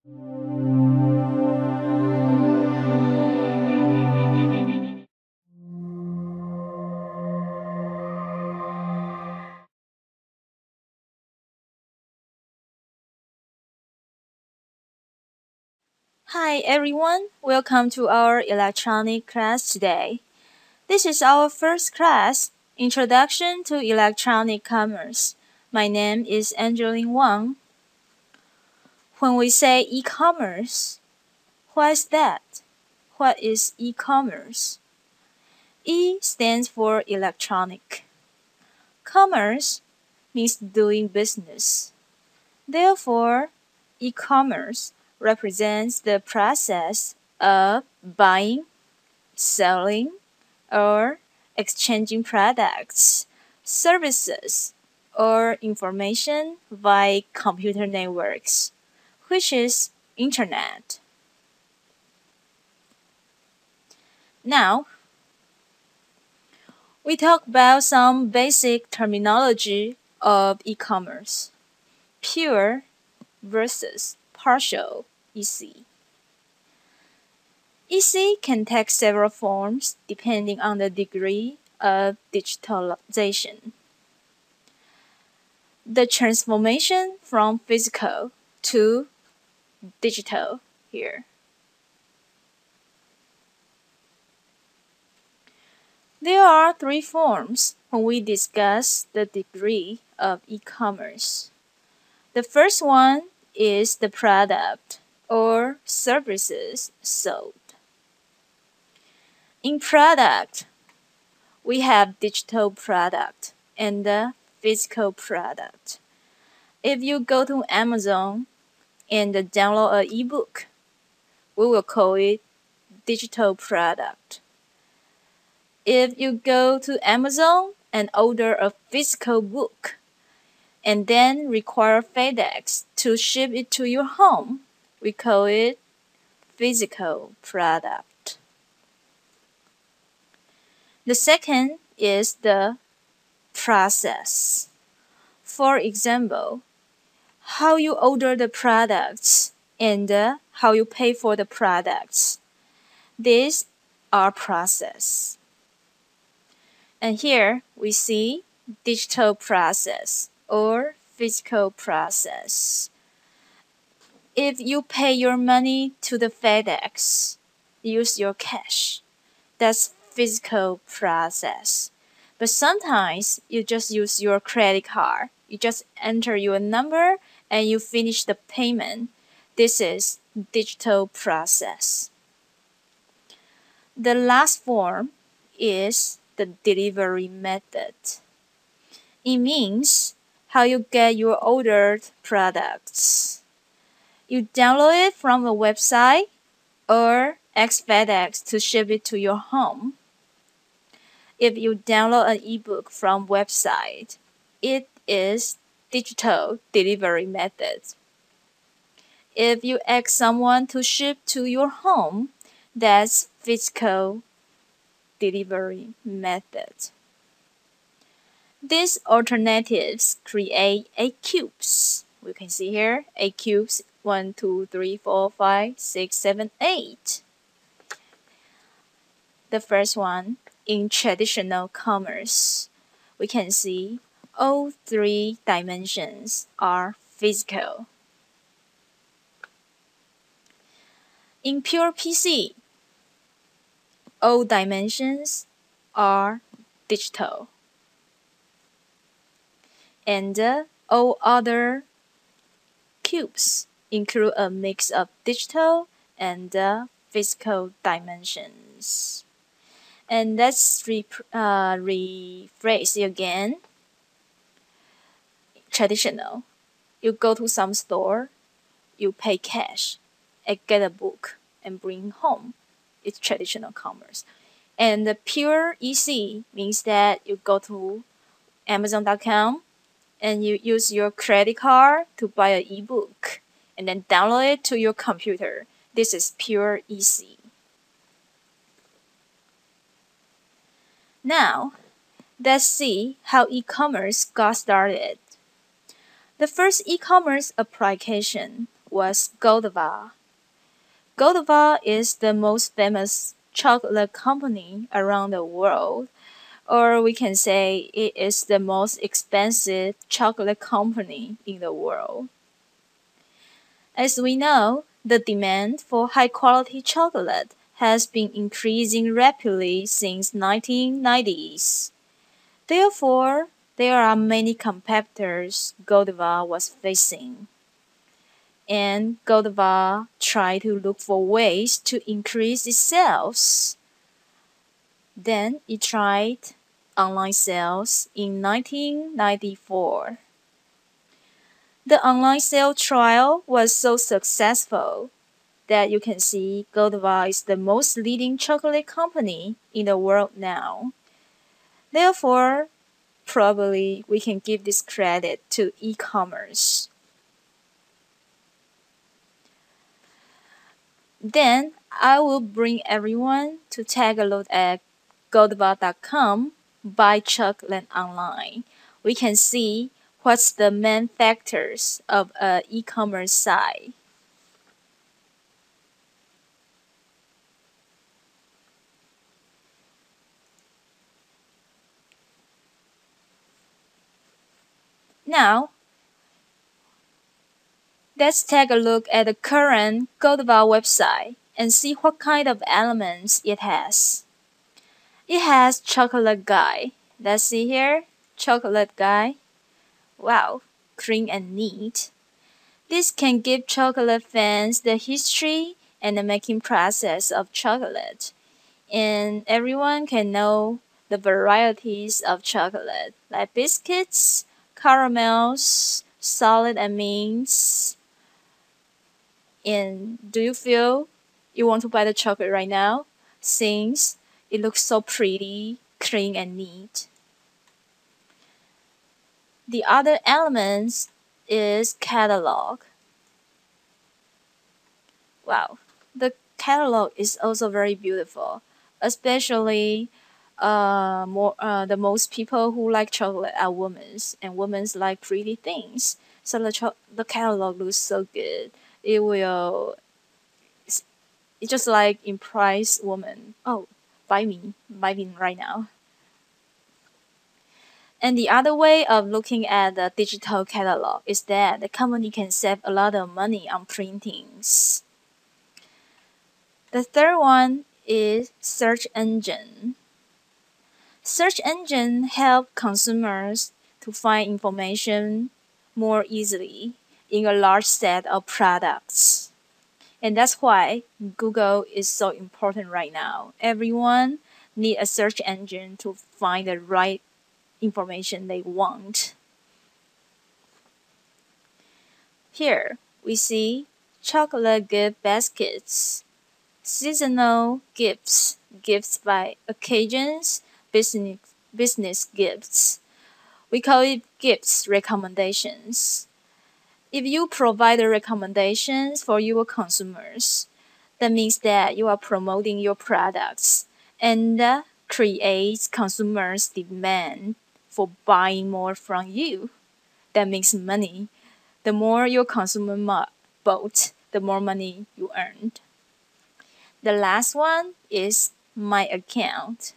Hi everyone, welcome to our electronic class today. This is our first class, Introduction to Electronic Commerce. My name is Angeline Wang. When we say e-commerce, what is that? What is e-commerce? E stands for electronic. Commerce means doing business. Therefore, e-commerce represents the process of buying, selling, or exchanging products, services, or information via computer networks, which is Internet. Now, we talk about some basic terminology of e-commerce. Pure versus partial EC. EC can take several forms depending on the degree of digitalization. The transformation from physical to digital here. There are three forms when we discuss the degree of e-commerce. The first one is the product or services sold. In product, we have digital product and the physical product. If you go to Amazon and download an ebook, we will call it digital product. If you go to Amazon and order a physical book and then require FedEx to ship it to your home, we call it physical product. The second is the process. For example, how you order the products and how you pay for the products. These are process. And here we see digital process or physical process. If you pay your money to the FedEx, use your cash. That's physical process. But sometimes you just use your credit card. You just enter your number and you finish the payment. This is digital process. The last form is the delivery method. It means how you get your ordered products. You download it from a website or ask FedEx to ship it to your home. If you download an ebook from website, it is digital delivery method. If you ask someone to ship to your home, that's physical delivery method. These alternatives create 8 cubes. We can see here 8 cubes 1, 2, 3, 4, 5, 6, 7, 8. The first one, in traditional commerce, we can see all 3 dimensions are physical. In pure PC, all dimensions are digital. And all other cubes include a mix of digital and physical dimensions. And let's rephrase it again. Traditional. You go to some store, you pay cash, and get a book and bring home. It's traditional commerce. And the pure EC means that you go to Amazon.com and you use your credit card to buy an ebook and then download it to your computer. This is pure EC. Now, let's see how e-commerce got started. The first e-commerce application was Godiva. Godiva is the most famous chocolate company around the world, or we can say it is the most expensive chocolate company in the world. As we know, the demand for high-quality chocolate has been increasing rapidly since 1990s. Therefore, there are many competitors Godiva was facing. And Godiva tried to look for ways to increase its sales. Then it tried online sales in 1994. The online sale trial was so successful that you can see Godiva is the most leading chocolate company in the world now. Therefore, probably we can give this credit to e-commerce. Then I will bring everyone to take a look at Godiva.com buy chocolate online. We can see what's the main factors of an e-commerce site. Now, let's take a look at the current Godiva website and see what kind of elements it has. It has chocolate guide. Let's see here, chocolate guide. Wow, clean and neat. This can give chocolate fans the history and the making process of chocolate, and everyone can know the varieties of chocolate, like biscuits, caramels, solid and mints. And do you feel you want to buy the chocolate right now, since it looks so pretty, clean and neat? The other elements is catalog. Wow, the catalog is also very beautiful, especially the most people who like chocolate are women, and women like pretty things. So the catalog looks so good. It just like impress women. Oh, buy me right now. And the other way of looking at the digital catalog is that the company can save a lot of money on printings. The third one is search engine. Search engine help consumers to find information more easily in a large set of products. And that's why Google is so important right now. Everyone need a search engine to find the right information they want. Here we see chocolate gift baskets, seasonal gifts, gifts by occasions, business gifts. We call it gifts recommendations. If you provide the recommendations for your consumers, that means that you are promoting your products and creates consumers' demand for buying more from you. That makes money. The more your consumer bought, the more money you earned. The last one is my account.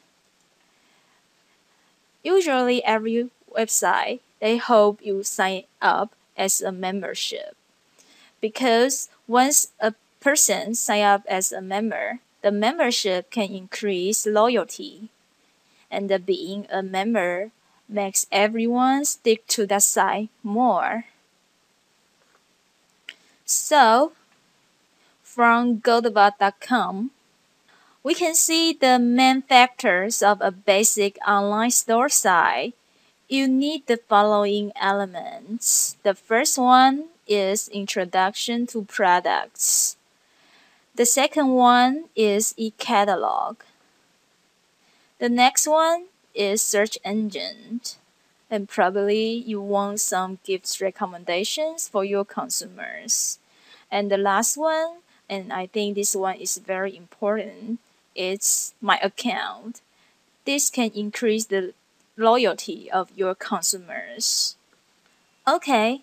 Usually every website, they hope you sign up as a membership, because once a person sign up as a member, the membership can increase loyalty, and being a member makes everyone stick to that site more. So, from Godiva.com, we can see the main factors of a basic online store site. You need the following elements. The first one is introduction to products. The second one is e-catalog. The next one is search engine. And probably you want some gift recommendations for your consumers. And the last one, and I think this one is very important, it's my account. This can increase the loyalty of your consumers. Okay,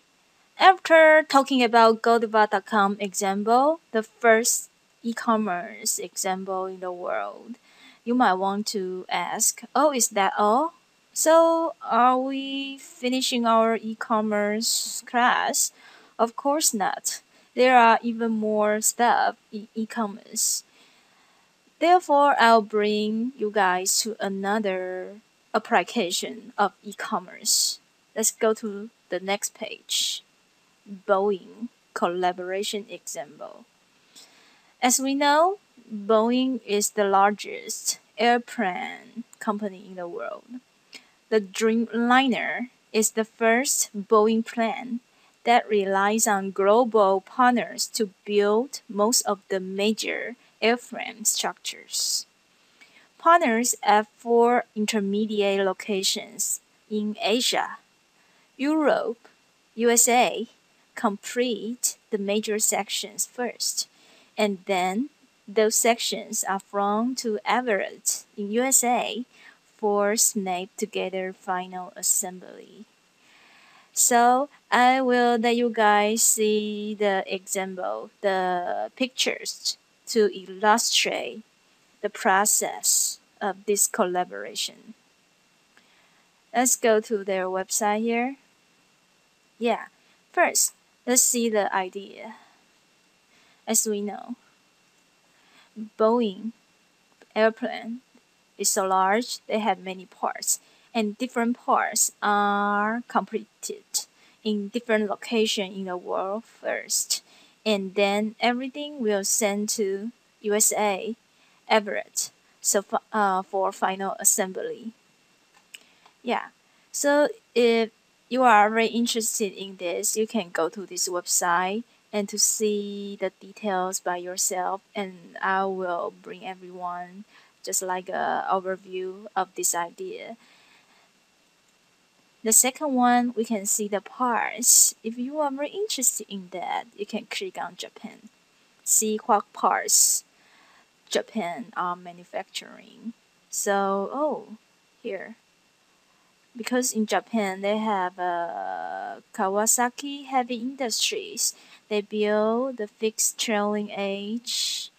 After talking about Goldova.com example, the first e-commerce example in the world, you might want to ask, oh, is that all? So, are we finishing our e-commerce class? Of course not. There are even more stuff in e-commerce. Therefore, I'll bring you guys to another application of e-commerce. Let's go to the next page. Boeing collaboration example. As we know, Boeing is the largest airplane company in the world. The Dreamliner is the first Boeing plane that relies on global partners to build most of the major airframe structures. Partners at 4 intermediate locations in Asia, Europe, USA complete the major sections first, and then those sections are flown to Everett in USA for snap together final assembly. So I will let you guys see the example, the pictures to illustrate the process of this collaboration. Let's go to their website here. Yeah, first, let's see the idea. As we know, Boeing airplane is so large, they have many parts, and different parts are completed in different locations in the world first, and then everything will send to USA, Everett, so for final assembly. Yeah, so if you are very interested in this, you can go to this website and to see the details by yourself, and I will bring everyone just like a overview of this idea. The second one, we can see the parts. If you are very interested in that, you can click on Japan. See what parts Japan are manufacturing. So, here. Because in Japan they have Kawasaki Heavy Industries. They build the fixed trailing edge,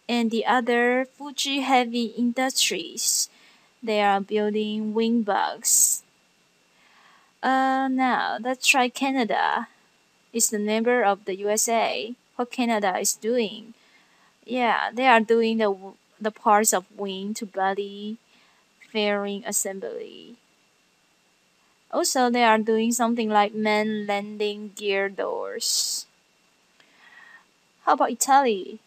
and the other Fuji Heavy Industries. They are building wing bugs. Now let's try Canada. It's the neighbor of the USA. What Canada is doing? Yeah, they are doing the parts of wing to body fairing assembly. Also, they are doing something like main landing gear doors. How about Italy?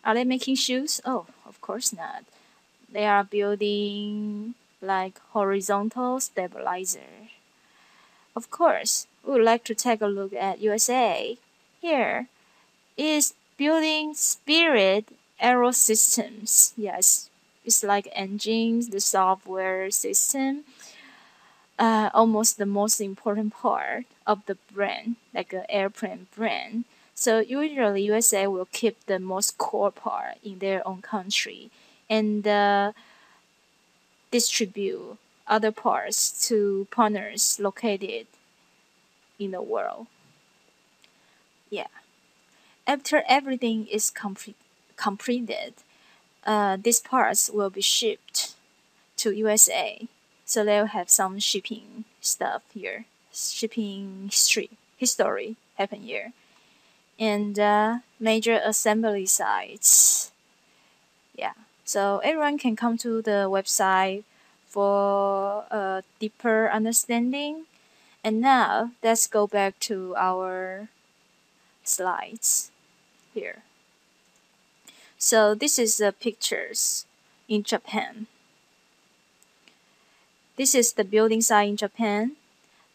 Are they making shoes? Oh, of course not. They are building like horizontal stabilizer. Of course, we would like to take a look at USA. Here is building Spirit Aero Systems. Yes, it's like engines, the software system. Almost the most important part of the brand, like an airplane brand. So usually USA will keep the most core part in their own country and distribute other parts to partners located in the world. Yeah. After everything is completed, these parts will be shipped to USA. So they'll have some shipping stuff here. Shipping history happen here. And major assembly sites. Yeah. So everyone can come to the website for a deeper understanding. And now let's go back to our slides here. So this is the pictures in Japan. This is the building site in Japan.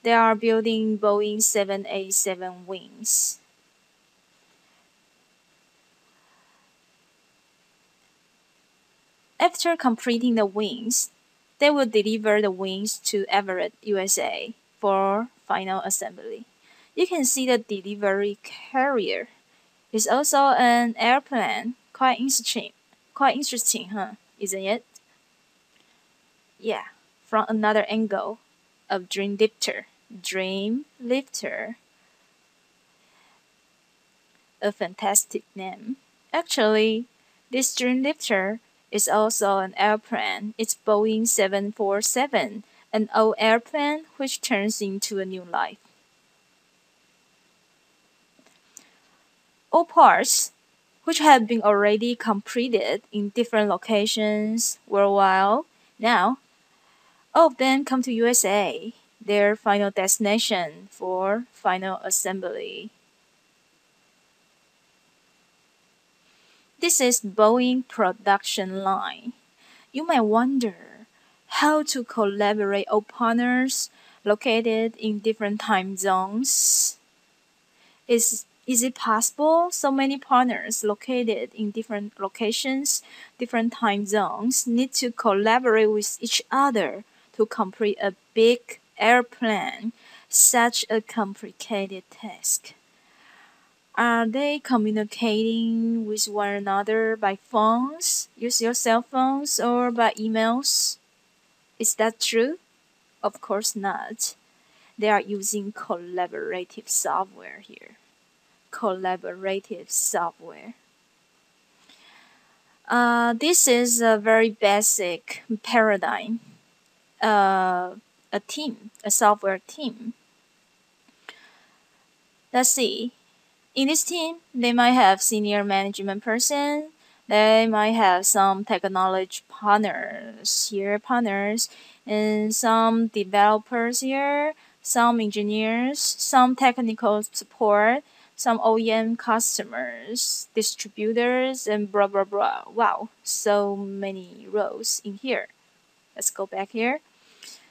They are building Boeing 787 wings. After completing the wings, they will deliver the wings to Everett, USA for final assembly. You can see the delivery carrier. It's also an airplane. Quite interesting, huh? Isn't it? Yeah, from another angle of Dream Lifter. a fantastic name. Actually, this dream lifter is also an airplane. It's Boeing 747, an old airplane which turns into a new life. All parts which have been already completed in different locations worldwide. Now, all of them come to USA, their final destination for final assembly. This is Boeing production line. You might wonder how to collaborate all partners located in different time zones. Is it possible so many partners located in different locations, different time zones need to collaborate with each other to complete a big airplane, such a complicated task? Are they communicating with one another by phones, use your cell phones, or by emails? Is that true? Of course not. They are using collaborative software here. Collaborative software. This is a very basic paradigm. A team, a software team. Let's see. In this team, they might have senior management person. They might have some technology partners, and some developers here, some engineers, some technical support, some OEM customers, distributors, and blah blah blah. Wow, so many roles in here. Let's go back here.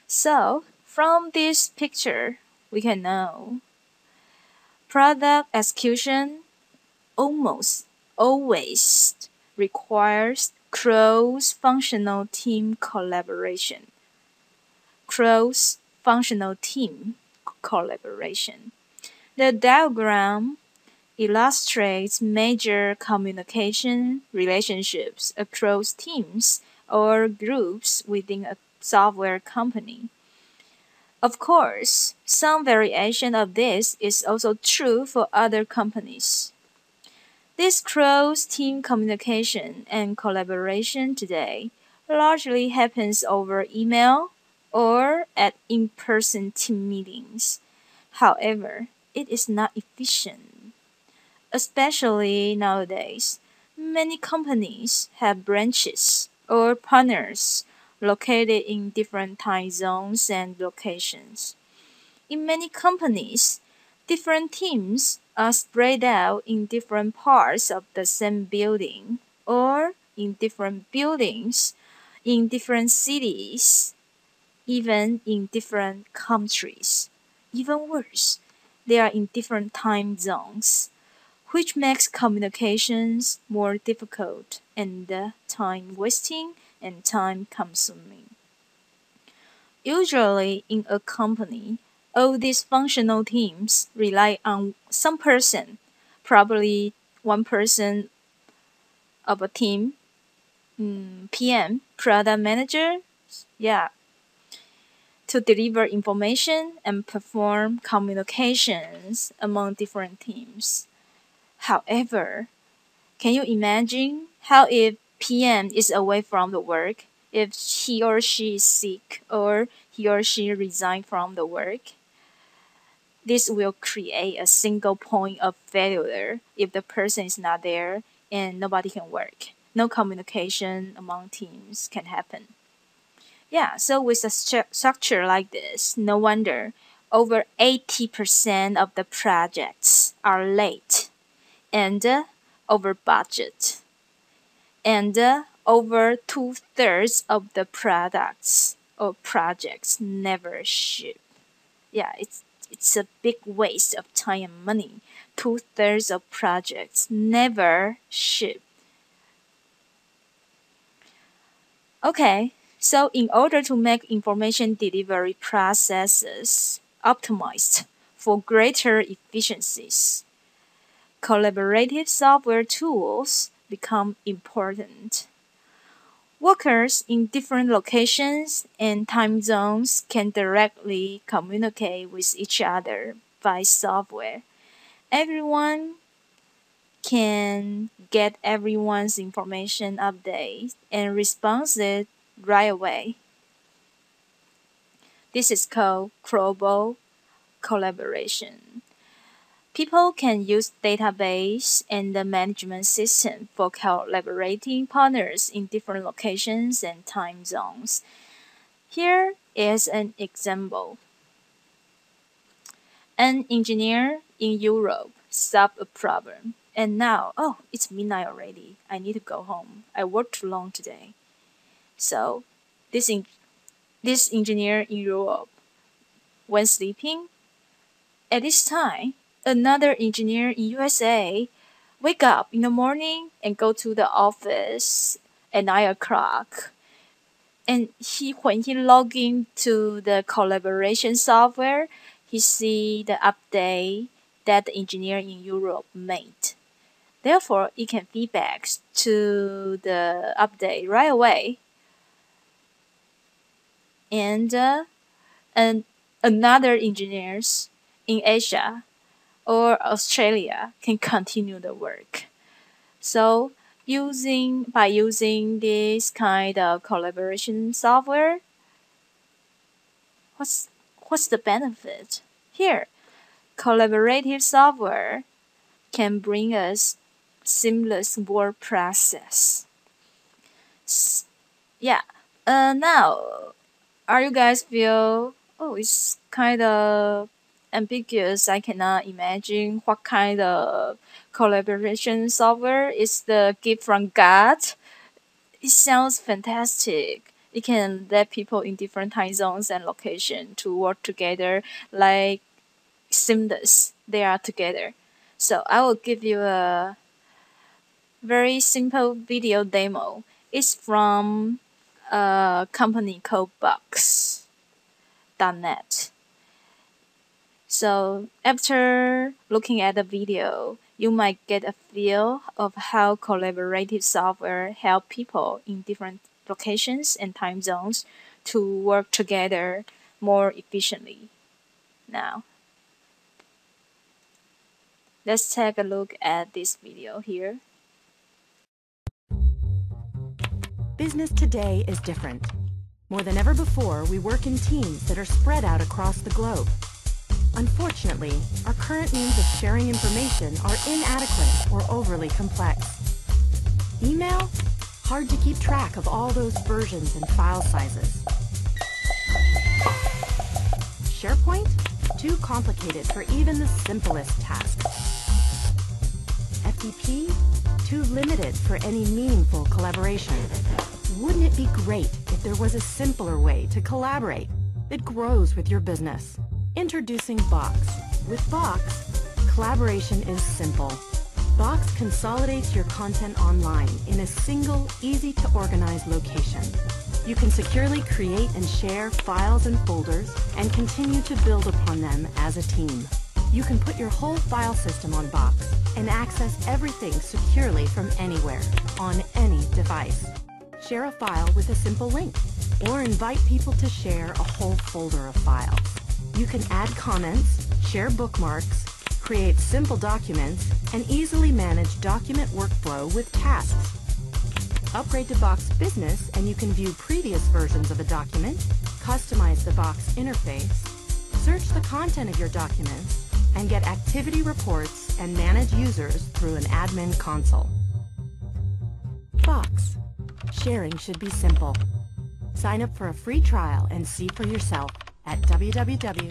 So, from this picture, we can know product execution almost always requires cross-functional team collaboration. Cross-functional team collaboration. The diagram illustrates major communication relationships across teams or groups within a software company. Of course, some variation of this is also true for other companies. This cross-team communication and collaboration today largely happens over email or at in-person team meetings. However, it is not efficient. Especially nowadays, many companies have branches or partners located in different time zones and locations. In many companies, different teams are spread out in different parts of the same building or in different buildings, in different cities, even in different countries. Even worse, they are in different time zones, which makes communications more difficult and time wasting and time consuming. Usually in a company, all these functional teams rely on some person, probably one person of a team, PM, product manager, to deliver information and perform communications among different teams. However, can you imagine how if PM is away from the work, if he or she is sick or he or she resigned from the work? This will create a single point of failure if the person is not there and nobody can work. No communication among teams can happen. So with a structure like this, no wonder over 80% of the projects are late and over budget. And over 2/3 of the products or projects never ship. It's a big waste of time and money. 2/3 of projects never ship. Okay, so in order to make information delivery processes optimized for greater efficiencies, collaborative software tools become important. Workers in different locations and time zones can directly communicate with each other by software. Everyone can get everyone's information update and responses right away. This is called global collaboration. People can use database and the management system for collaborating partners in different locations and time zones. Here is an example. An engineer in Europe solved a problem, and now, oh, it's midnight already. I need to go home. I worked too long today. So, this engineer in Europe, when sleeping, at this time, another engineer in USA wake up in the morning and go to the office at 9 o'clock. And when he log into the collaboration software, he see the update that the engineer in Europe made. Therefore, it can feedback to the update right away. And another engineers in Asia or Australia can continue the work. So by using this kind of collaboration software, what's the benefit? Here, collaborative software can bring us seamless work process. Yeah. Now, are you guys feel, oh, it's kind of ambiguous. I cannot imagine what kind of collaboration software is the gift from God. It sounds fantastic. It can let people in different time zones and location to work together like seamless. They are together. So I will give you a very simple video demo. It's from a company called Box.net. So after looking at the video, you might get a feel of how collaborative software help people in different locations and time zones to work together more efficiently. Now, let's take a look at this video here. Business today is different. More than ever before, we work in teams that are spread out across the globe. Unfortunately, our current means of sharing information are inadequate or overly complex. Email? Hard to keep track of all those versions and file sizes. SharePoint? Too complicated for even the simplest tasks. FTP? Too limited for any meaningful collaboration. Wouldn't it be great if there was a simpler way to collaborate that grows with your business? Introducing Box. With Box, collaboration is simple. Box consolidates your content online in a single, easy-to-organize location. You can securely create and share files and folders and continue to build upon them as a team. You can put your whole file system on Box and access everything securely from anywhere, on any device. Share a file with a simple link, or invite people to share a whole folder of files. You can add comments, share bookmarks, create simple documents, and easily manage document workflow with tasks. Upgrade to Box Business and you can view previous versions of a document, customize the Box interface, search the content of your documents, and get activity reports and manage users through an admin console. Box. Sharing should be simple. Sign up for a free trial and see for yourself at www.box.com.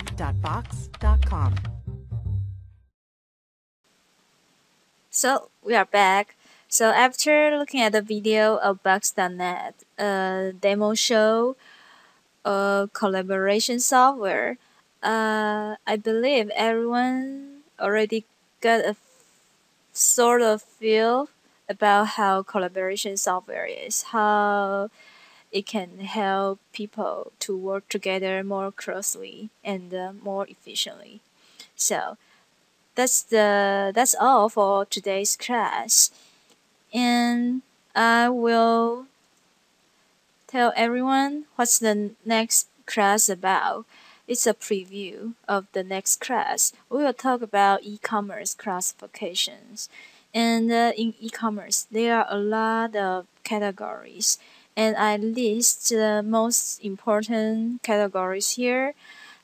So we are back. So after looking at the video of Box.net, demo show collaboration software, I believe everyone already got a sort of feel about how collaboration software is, how it can help people to work together more closely and more efficiently. So that's all for today's class, and I will tell everyone what's the next class about. It's a preview of the next class. We will talk about e-commerce classifications, And in e-commerce, there are a lot of categories, and I list the most important categories here,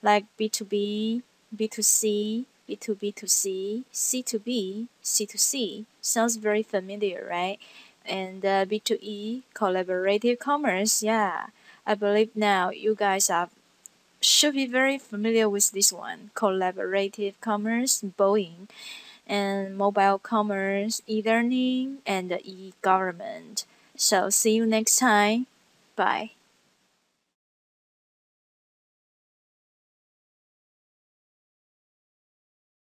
like B2B, B2C, B2B2C, C2B, C2C. Sounds very familiar, right? And B2E, collaborative commerce. Yeah, I believe now you guys should be very familiar with this one. Collaborative commerce, Boeing, and mobile commerce, e-learning, and e-government. So see you next time. Bye.